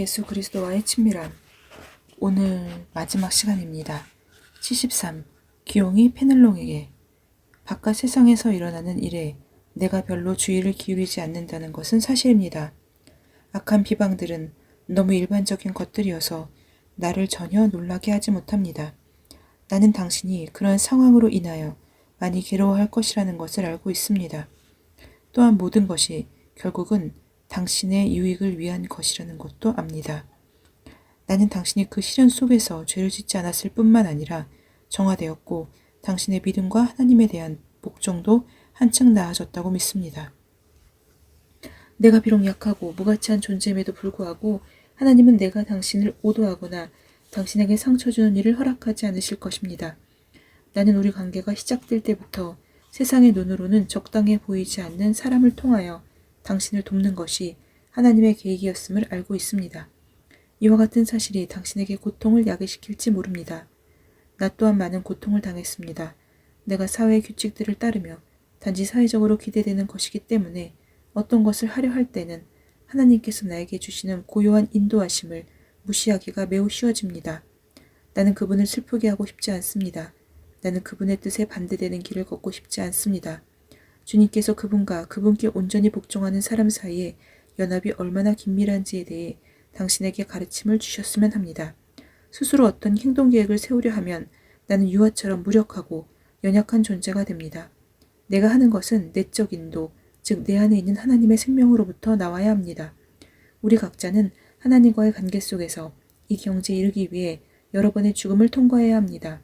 예수 그리스도와의 친밀함. 오늘 마지막 시간입니다. 73. 기용이 페넬롱에게. 바깥 세상에서 일어나는 일에 내가 별로 주의를 기울이지 않는다는 것은 사실입니다. 악한 비방들은 너무 일반적인 것들이어서 나를 전혀 놀라게 하지 못합니다. 나는 당신이 그런 상황으로 인하여 많이 괴로워할 것이라는 것을 알고 있습니다. 또한 모든 것이 결국은 당신의 유익을 위한 것이라는 것도 압니다. 나는 당신이 그 시련 속에서 죄를 짓지 않았을 뿐만 아니라 정화되었고 당신의 믿음과 하나님에 대한 복종도 한층 나아졌다고 믿습니다. 내가 비록 약하고 무가치한 존재임에도 불구하고 하나님은 내가 당신을 오도하거나 당신에게 상처 주는 일을 허락하지 않으실 것입니다. 나는 우리 관계가 시작될 때부터 세상의 눈으로는 적당해 보이지 않는 사람을 통하여 당신을 돕는 것이 하나님의 계획이었음을 알고 있습니다. 이와 같은 사실이 당신에게 고통을 야기시킬지 모릅니다. 나 또한 많은 고통을 당했습니다. 내가 사회의 규칙들을 따르며 단지 사회적으로 기대되는 것이기 때문에 어떤 것을 하려 할 때는 하나님께서 나에게 주시는 고요한 인도하심을 무시하기가 매우 쉬워집니다. 나는 그분을 슬프게 하고 싶지 않습니다. 나는 그분의 뜻에 반대되는 길을 걷고 싶지 않습니다. 주님께서 그분과 그분께 온전히 복종하는 사람 사이에 연합이 얼마나 긴밀한지에 대해 당신에게 가르침을 주셨으면 합니다. 스스로 어떤 행동 계획을 세우려 하면 나는 유아처럼 무력하고 연약한 존재가 됩니다. 내가 하는 것은 내적 인도, 즉 내 안에 있는 하나님의 생명으로부터 나와야 합니다. 우리 각자는 하나님과의 관계 속에서 이 경지에 이르기 위해 여러 번의 죽음을 통과해야 합니다.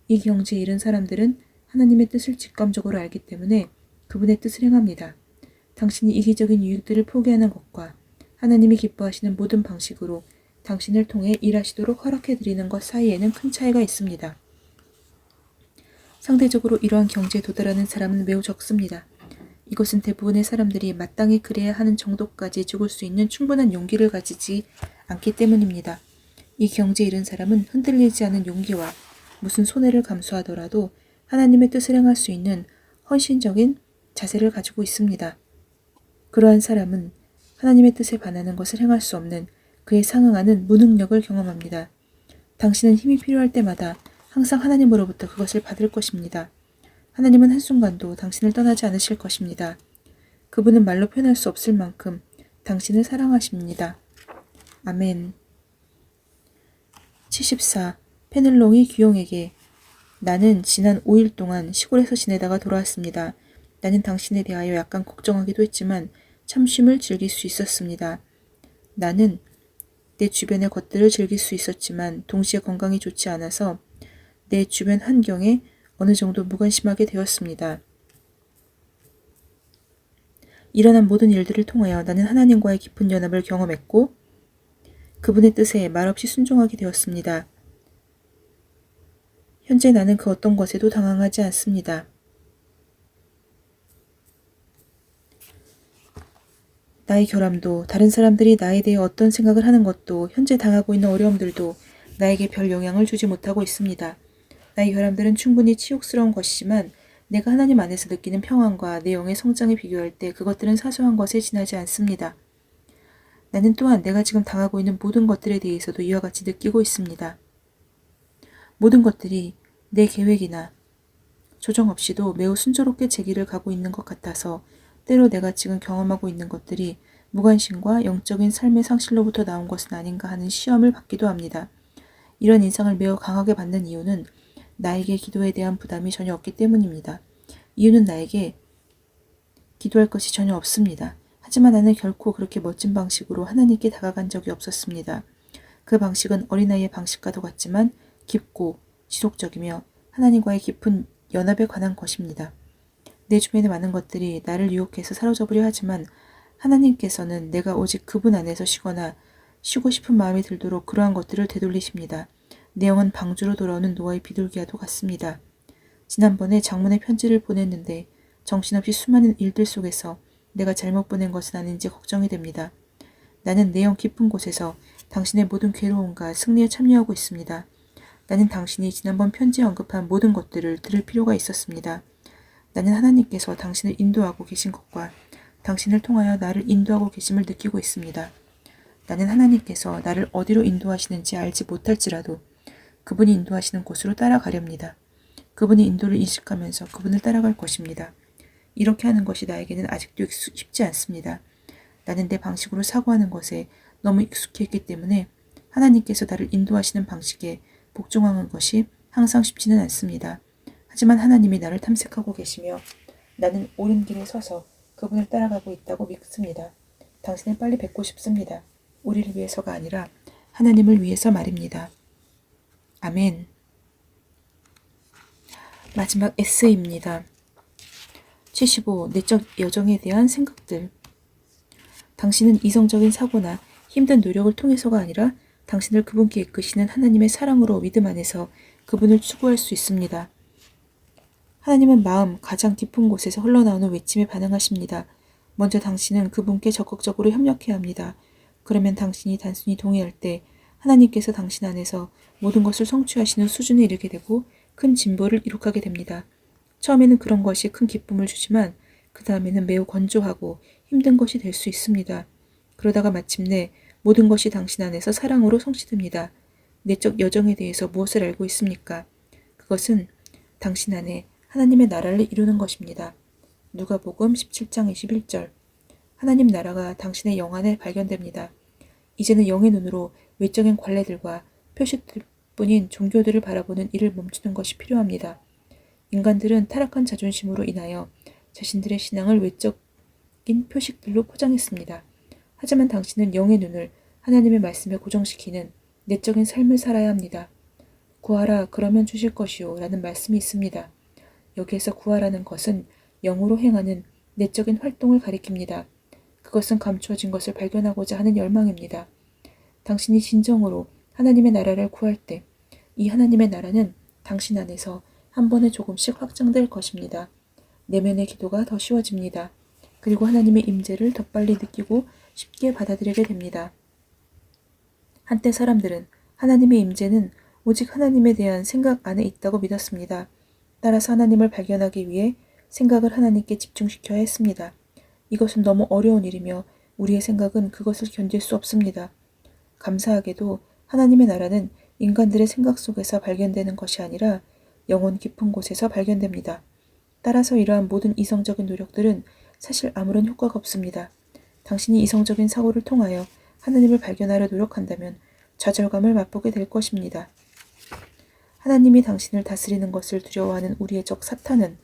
이 경지에 이른 사람들은 하나님의 뜻을 직감적으로 알기 때문에 그분의 뜻을 행합니다. 당신이 이기적인 유익들을 포기하는 것과 하나님이 기뻐하시는 모든 방식으로 당신을 통해 일하시도록 허락해드리는 것 사이에는 큰 차이가 있습니다. 상대적으로 이러한 경지에 도달하는 사람은 매우 적습니다. 이것은 대부분의 사람들이 마땅히 그래야 하는 정도까지 죽을 수 있는 충분한 용기를 가지지 않기 때문입니다. 이 경지에 이른 사람은 흔들리지 않은 용기와 무슨 손해를 감수하더라도 하나님의 뜻을 행할 수 있는 헌신적인 자세를 가지고 있습니다. 그러한 사람은 하나님의 뜻에 반하는 것을 행할 수 없는 그에 상응하는 무능력을 경험합니다. 당신은 힘이 필요할 때마다 항상 하나님으로부터 그것을 받을 것입니다. 하나님은 한순간도 당신을 떠나지 않으실 것입니다. 그분은 말로 표현할 수 없을 만큼 당신을 사랑하십니다. 아멘. 74. 페넬롱이 귀용에게. 나는 지난 5일 동안 시골에서 지내다가 돌아왔습니다. 나는 당신에 대하여 약간 걱정하기도 했지만 참 쉼을 즐길 수 있었습니다. 나는 내 주변의 것들을 즐길 수 있었지만 동시에 건강이 좋지 않아서 내 주변 환경에 어느 정도 무관심하게 되었습니다. 일어난 모든 일들을 통하여 나는 하나님과의 깊은 연합을 경험했고 그분의 뜻에 말없이 순종하게 되었습니다. 현재 나는 그 어떤 것에도 당황하지 않습니다. 나의 결함도 다른 사람들이 나에 대해 어떤 생각을 하는 것도 현재 당하고 있는 어려움들도 나에게 별 영향을 주지 못하고 있습니다. 나의 결함들은 충분히 치욕스러운 것이지만 내가 하나님 안에서 느끼는 평안과 내 영의 성장에 비교할 때 그것들은 사소한 것에 지나지 않습니다. 나는 또한 내가 지금 당하고 있는 모든 것들에 대해서도 이와 같이 느끼고 있습니다. 모든 것들이 내 계획이나 조정 없이도 매우 순조롭게 제 길을 가고 있는 것 같아서 때로 내가 지금 경험하고 있는 것들이 무관심과 영적인 삶의 상실로부터 나온 것은 아닌가 하는 시험을 받기도 합니다. 이런 인상을 매우 강하게 받는 이유는 나에게 기도에 대한 부담이 전혀 없기 때문입니다. 이유는 나에게 기도할 것이 전혀 없습니다. 하지만 나는 결코 그렇게 멋진 방식으로 하나님께 다가간 적이 없었습니다. 그 방식은 어린아이의 방식과도 같지만 깊고 지속적이며 하나님과의 깊은 연합에 관한 것입니다. 내 주변의 많은 것들이 나를 유혹해서 사로잡으려 하지만 하나님께서는 내가 오직 그분 안에서 쉬고 싶은 마음이 들도록 그러한 것들을 되돌리십니다. 내 영은 방주로 돌아오는 노아의 비둘기와도 같습니다. 지난번에 장문의 편지를 보냈는데 정신없이 수많은 일들 속에서 내가 잘못 보낸 것은 아닌지 걱정이 됩니다. 나는 내 영 깊은 곳에서 당신의 모든 괴로움과 승리에 참여하고 있습니다. 나는 당신이 지난번 편지에 언급한 모든 것들을 들을 필요가 있었습니다. 나는 하나님께서 당신을 인도하고 계신 것과 당신을 통하여 나를 인도하고 계심을 느끼고 있습니다. 나는 하나님께서 나를 어디로 인도하시는지 알지 못할지라도 그분이 인도하시는 곳으로 따라가렵니다. 그분의 인도를 인식하면서 그분을 따라갈 것입니다. 이렇게 하는 것이 나에게는 아직도 쉽지 않습니다. 나는 내 방식으로 사고하는 것에 너무 익숙해 있기 때문에 하나님께서 나를 인도하시는 방식에 복종하는 것이 항상 쉽지는 않습니다. 하지만 하나님이 나를 탐색하고 계시며 나는 옳은 길에 서서 그분을 따라가고 있다고 믿습니다. 당신을 빨리 뵙고 싶습니다. 우리를 위해서가 아니라 하나님을 위해서 말입니다. 아멘. 마지막 에세이입니다. 75. 내적 여정에 대한 생각들. 당신은 이성적인 사고나 힘든 노력을 통해서가 아니라 당신을 그분께 이끄시는 하나님의 사랑으로 믿음 안에서 그분을 추구할 수 있습니다. 하나님은 마음 가장 깊은 곳에서 흘러나오는 외침에 반응하십니다. 먼저 당신은 그분께 적극적으로 협력해야 합니다. 그러면 당신이 단순히 동의할 때 하나님께서 당신 안에서 모든 것을 성취하시는 수준에 이르게 되고 큰 진보를 이룩하게 됩니다. 처음에는 그런 것이 큰 기쁨을 주지만 그 다음에는 매우 건조하고 힘든 것이 될 수 있습니다. 그러다가 마침내 모든 것이 당신 안에서 사랑으로 성취됩니다. 내적 여정에 대해서 무엇을 알고 있습니까? 그것은 당신 안에 하나님의 나라를 이루는 것입니다. 누가복음 17장 21절. 하나님 나라가 당신의 영 안에 발견됩니다. 이제는 영의 눈으로 외적인 관례들과 표식들뿐인 종교들을 바라보는 일을 멈추는 것이 필요합니다. 인간들은 타락한 자존심으로 인하여 자신들의 신앙을 외적인 표식들로 포장했습니다. 하지만 당신은 영의 눈을 하나님의 말씀에 고정시키는 내적인 삶을 살아야 합니다. 구하라 그러면 주실 것이요 라는 말씀이 있습니다. 여기에서 구하라는 것은 영으로 행하는 내적인 활동을 가리킵니다. 그것은 감추어진 것을 발견하고자 하는 열망입니다. 당신이 진정으로 하나님의 나라를 구할 때 이 하나님의 나라는 당신 안에서 한 번에 조금씩 확장될 것입니다. 내면의 기도가 더 쉬워집니다. 그리고 하나님의 임재를 더 빨리 느끼고 쉽게 받아들이게 됩니다. 한때 사람들은 하나님의 임재는 오직 하나님에 대한 생각 안에 있다고 믿었습니다. 따라서 하나님을 발견하기 위해 생각을 하나님께 집중시켜야 했습니다. 이것은 너무 어려운 일이며 우리의 생각은 그것을 견딜 수 없습니다. 감사하게도 하나님의 나라는 인간들의 생각 속에서 발견되는 것이 아니라 영혼 깊은 곳에서 발견됩니다. 따라서 이러한 모든 이성적인 노력들은 사실 아무런 효과가 없습니다. 당신이 이성적인 사고를 통하여 하나님을 발견하려 노력한다면 좌절감을 맛보게 될 것입니다. 하나님이 당신을 다스리는 것을 두려워하는 우리의 적 사탄은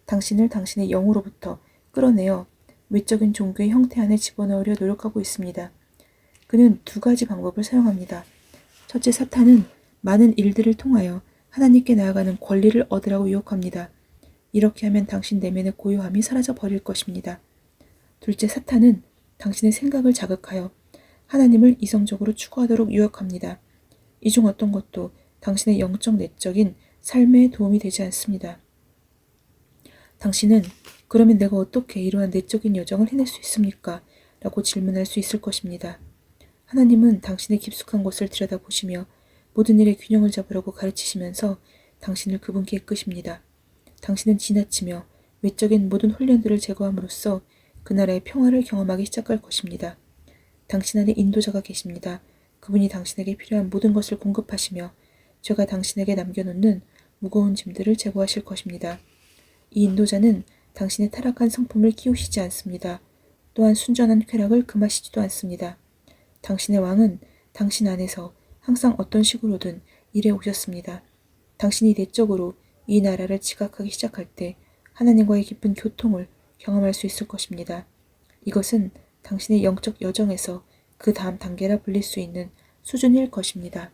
당신을 당신의 영으로부터 끌어내어 외적인 종교의 형태 안에 집어넣으려 노력하고 있습니다. 그는 두 가지 방법을 사용합니다. 첫째, 사탄은 많은 일들을 통하여 하나님께 나아가는 권리를 얻으라고 유혹합니다. 이렇게 하면 당신 내면의 고요함이 사라져 버릴 것입니다. 둘째, 사탄은 당신의 생각을 자극하여 하나님을 이성적으로 추구하도록 유혹합니다. 이 중 어떤 것도 당신의 영적 내적인 삶에 도움이 되지 않습니다. 당신은 그러면 내가 어떻게 이러한 내적인 여정을 해낼 수 있습니까? 라고 질문할 수 있을 것입니다. 하나님은 당신의 깊숙한 곳을 들여다보시며 모든 일에 균형을 잡으라고 가르치시면서 당신을 그분께 이끄십니다. 당신은 지나치며 외적인 모든 훈련들을 제거함으로써 그 나라의 평화를 경험하기 시작할 것입니다. 당신 안에 인도자가 계십니다. 그분이 당신에게 필요한 모든 것을 공급하시며 제가 당신에게 남겨놓는 무거운 짐들을 제거하실 것입니다. 이 인도자는 당신의 타락한 성품을 키우시지 않습니다. 또한 순전한 쾌락을 금하시지도 않습니다. 당신의 왕은 당신 안에서 항상 어떤 식으로든 일해 오셨습니다. 당신이 내적으로 이 나라를 지각하기 시작할 때 하나님과의 깊은 교통을 경험할 수 있을 것입니다. 이것은 당신의 영적 여정에서 그 다음 단계라 불릴 수 있는 수준일 것입니다.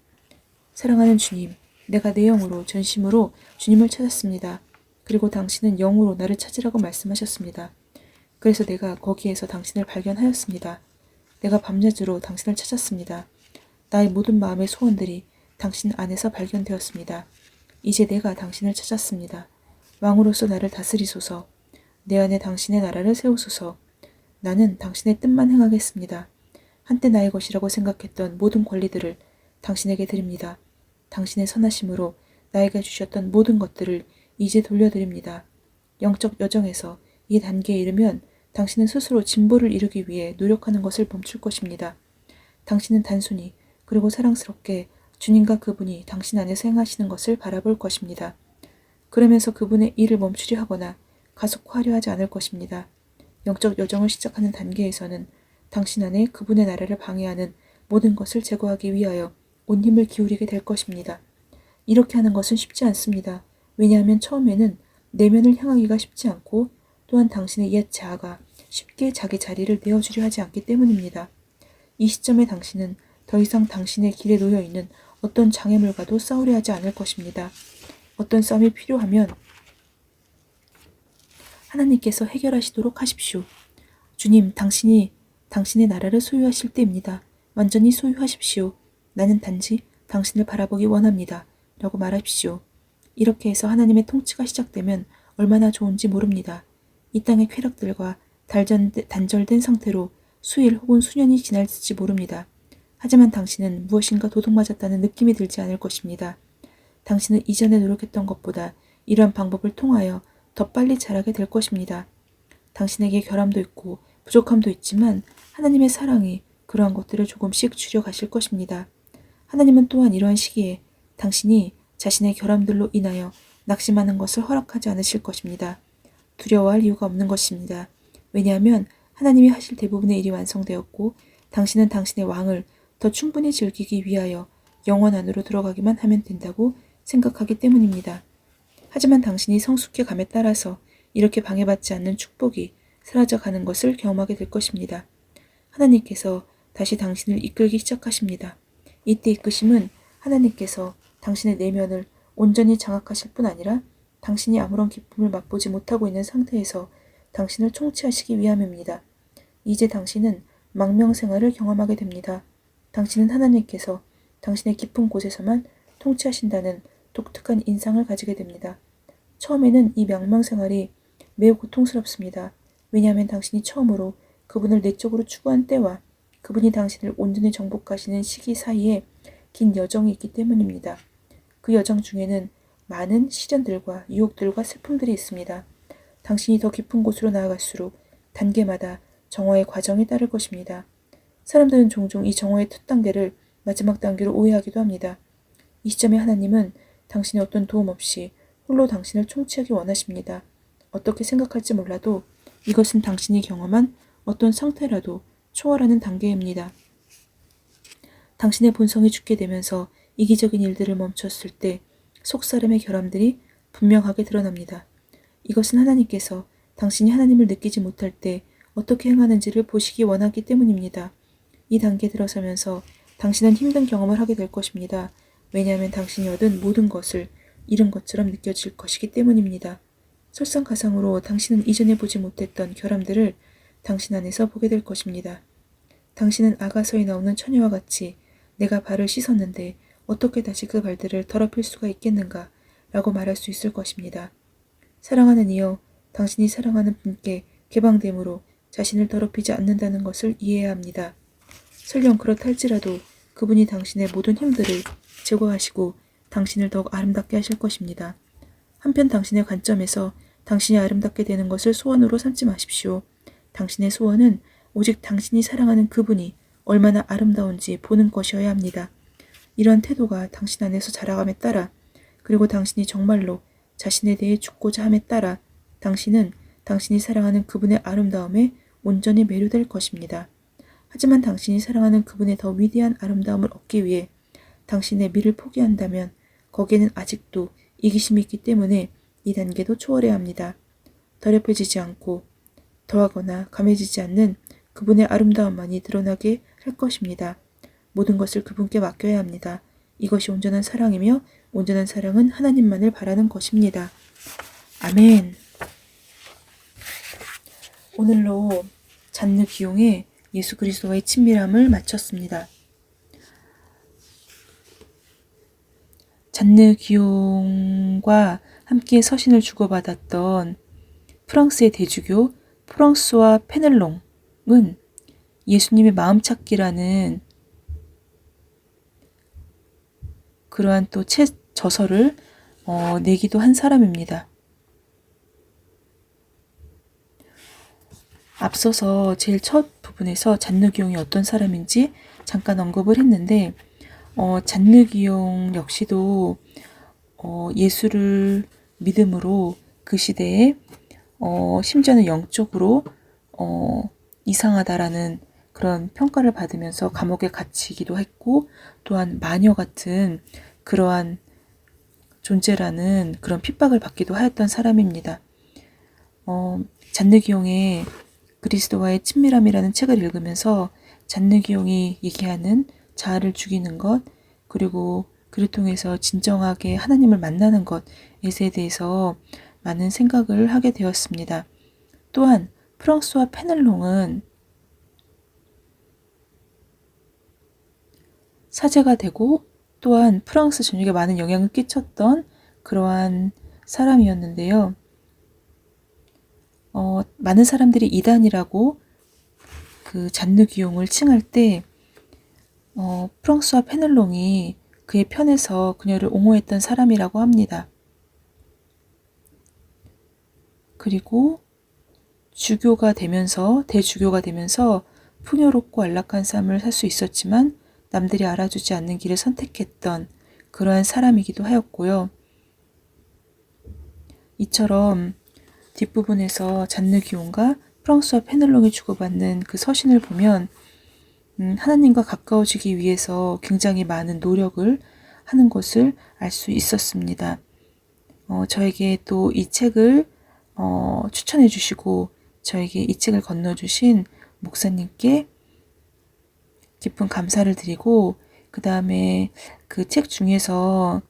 사랑하는 주님, 내가 내 영으로 전심으로 주님을 찾았습니다. 그리고 당신은 영으로 나를 찾으라고 말씀하셨습니다. 그래서 내가 거기에서 당신을 발견하였습니다. 내가 밤낮으로 당신을 찾았습니다. 나의 모든 마음의 소원들이 당신 안에서 발견되었습니다. 이제 내가 당신을 찾았습니다. 왕으로서 나를 다스리소서. 내 안에 당신의 나라를 세우소서. 나는 당신의 뜻만 행하겠습니다. 한때 나의 것이라고 생각했던 모든 권리들을 당신에게 드립니다. 당신의 선하심으로 나에게 주셨던 모든 것들을 이제 돌려드립니다. 영적 여정에서 이 단계에 이르면 당신은 스스로 진보를 이루기 위해 노력하는 것을 멈출 것입니다. 당신은 단순히 그리고 사랑스럽게 주님과 그분이 당신 안에서 행하시는 것을 바라볼 것입니다. 그러면서 그분의 일을 멈추려 하거나 가속화하려 하지 않을 것입니다. 영적 여정을 시작하는 단계에서는 당신 안에 그분의 나라를 방해하는 모든 것을 제거하기 위하여 온 힘을 기울이게 될 것입니다. 이렇게 하는 것은 쉽지 않습니다. 왜냐하면 처음에는 내면을 향하기가 쉽지 않고 또한 당신의 옛 자아가 쉽게 자기 자리를 내어주려 하지 않기 때문입니다. 이 시점에 당신은 더 이상 당신의 길에 놓여 있는 어떤 장애물과도 싸우려 하지 않을 것입니다. 어떤 싸움이 필요하면 하나님께서 해결하시도록 하십시오. 주님, 당신이 당신의 나라를 소유하실 때입니다. 완전히 소유하십시오. 나는 단지 당신을 바라보기 원합니다. 라고 말하십시오. 이렇게 해서 하나님의 통치가 시작되면 얼마나 좋은지 모릅니다. 이 땅의 쾌락들과 단절된 상태로 수일 혹은 수년이 지날지 모릅니다. 하지만 당신은 무엇인가 도둑맞았다는 느낌이 들지 않을 것입니다. 당신은 이전에 노력했던 것보다 이러한 방법을 통하여 더 빨리 자라게 될 것입니다. 당신에게 결함도 있고 부족함도 있지만 하나님의 사랑이 그러한 것들을 조금씩 줄여가실 것입니다. 하나님은 또한 이러한 시기에 당신이 자신의 결함들로 인하여 낙심하는 것을 허락하지 않으실 것입니다. 두려워할 이유가 없는 것입니다. 왜냐하면 하나님이 하실 대부분의 일이 완성되었고 당신은 당신의 왕을 더 충분히 즐기기 위하여 영원 안으로 들어가기만 하면 된다고 생각하기 때문입니다. 하지만 당신이 성숙해 감에 따라서 이렇게 방해받지 않는 축복이 사라져가는 것을 경험하게 될 것입니다. 하나님께서 다시 당신을 이끌기 시작하십니다. 이때 이끄심은 하나님께서 당신의 내면을 온전히 장악하실 뿐 아니라 당신이 아무런 기쁨을 맛보지 못하고 있는 상태에서 당신을 통치하시기 위함입니다. 이제 당신은 망명생활을 경험하게 됩니다. 당신은 하나님께서 당신의 깊은 곳에서만 통치하신다는 독특한 인상을 가지게 됩니다. 처음에는 이 망명생활이 매우 고통스럽습니다. 왜냐하면 당신이 처음으로 그분을 내적으로 추구한 때와 그분이 당신을 온전히 정복하시는 시기 사이에 긴 여정이 있기 때문입니다. 그 여정 중에는 많은 시련들과 유혹들과 슬픔들이 있습니다. 당신이 더 깊은 곳으로 나아갈수록 단계마다 정화의 과정이 따를 것입니다. 사람들은 종종 이 정화의 첫 단계를 마지막 단계로 오해하기도 합니다. 이 시점에 하나님은 당신의 어떤 도움 없이 홀로 당신을 통치하기 원하십니다. 어떻게 생각할지 몰라도 이것은 당신이 경험한 어떤 상태라도 초월하는 단계입니다. 당신의 본성이 죽게 되면서 이기적인 일들을 멈췄을 때 속사람의 결함들이 분명하게 드러납니다. 이것은 하나님께서 당신이 하나님을 느끼지 못할 때 어떻게 행하는지를 보시기 원하기 때문입니다. 이 단계에 들어서면서 당신은 힘든 경험을 하게 될 것입니다. 왜냐하면 당신이 얻은 모든 것을 잃은 것처럼 느껴질 것이기 때문입니다. 설상가상으로 당신은 이전에 보지 못했던 결함들을 당신 안에서 보게 될 것입니다. 당신은 아가서에 나오는 처녀와 같이 내가 발을 씻었는데 어떻게 다시 그 발들을 더럽힐 수가 있겠는가 라고 말할 수 있을 것입니다. 사랑하는 이여, 당신이 사랑하는 분께 개방됨으로 자신을 더럽히지 않는다는 것을 이해해야 합니다. 설령 그렇다 할지라도 그분이 당신의 모든 힘들을 제거하시고 당신을 더욱 아름답게 하실 것입니다. 한편 당신의 관점에서 당신이 아름답게 되는 것을 소원으로 삼지 마십시오. 당신의 소원은 오직 당신이 사랑하는 그분이 얼마나 아름다운지 보는 것이어야 합니다. 이러한 태도가 당신 안에서 자라감에 따라 그리고 당신이 정말로 자신에 대해 죽고자 함에 따라 당신은 당신이 사랑하는 그분의 아름다움에 온전히 매료될 것입니다. 하지만 당신이 사랑하는 그분의 더 위대한 아름다움을 얻기 위해 당신의 미를 포기한다면 거기에는 아직도 이기심이 있기 때문에 이 단계도 초월해야 합니다. 더럽혀지지 않고 더하거나 감해지지 않는 그분의 아름다움만이 드러나게 할 것입니다. 모든 것을 그분께 맡겨야 합니다. 이것이 온전한 사랑이며 온전한 사랑은 하나님만을 바라는 것입니다. 아멘. 오늘로 잔느 기용의 예수 그리스도와의 친밀함을 마쳤습니다. 잔느 기용과 함께 서신을 주고받았던 프랑스의 대주교 프랑스와 페넬롱은 예수님의 마음찾기라는 그러한 또 저서를 내기도 한 사람입니다. 앞서서 제일 첫 부분에서 잔느 기용이 어떤 사람인지 잠깐 언급을 했는데 잔느기용 역시도 예수를 믿음으로 그 시대에 심지어는 영적으로 이상하다라는 그런 평가를 받으면서 감옥에 갇히기도 했고, 또한 마녀 같은 그러한 존재라는 그런 핍박을 받기도 하였던 사람입니다. 잔느기용의 그리스도와의 친밀함이라는 책을 읽으면서 잔느기용이 얘기하는 자아를 죽이는 것, 그리고 그를 통해서 진정하게 하나님을 만나는 것에 대해서 많은 생각을 하게 되었습니다. 또한 프랑스와 페넬롱은 사제가 되고 또한 프랑스 전역에 많은 영향을 끼쳤던 그러한 사람이었는데요. 많은 사람들이 이단이라고 그 잔느기용을 칭할 때 프랑스와 페넬롱이 그의 편에서 그녀를 옹호했던 사람이라고 합니다. 그리고 주교가 되면서 대주교가 되면서 풍요롭고 안락한 삶을 살 수 있었지만 남들이 알아주지 않는 길을 선택했던 그러한 사람이기도 하였고요. 이처럼 뒷부분에서 잔느기용과 프랑스와 페넬롱이 주고받는 그 서신을 보면 하나님과 가까워지기 위해서 굉장히 많은 노력을 하는 것을 알 수 있었습니다. 저에게 또 이 책을 추천해 주시고 저에게 이 책을 건너주신 목사님께 깊은 감사를 드리고, 그 다음에 그 책 중에서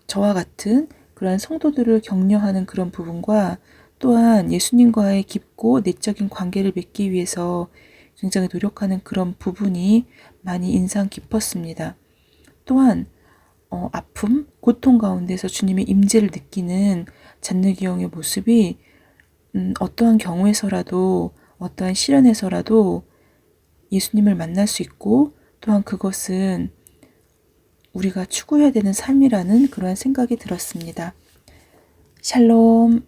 저와 같은 그러한 성도들을 격려하는 그런 부분과 또한 예수님과의 깊고 내적인 관계를 맺기 위해서 굉장히 노력하는 그런 부분이 많이 인상 깊었습니다. 또한 아픔, 고통 가운데서 주님의 임재를 느끼는 잔느기용의 모습이 어떠한 경우에서라도 어떠한 시련에서라도 예수님을 만날 수 있고, 또한 그것은 우리가 추구해야 되는 삶이라는 그러한 생각이 들었습니다. 샬롬.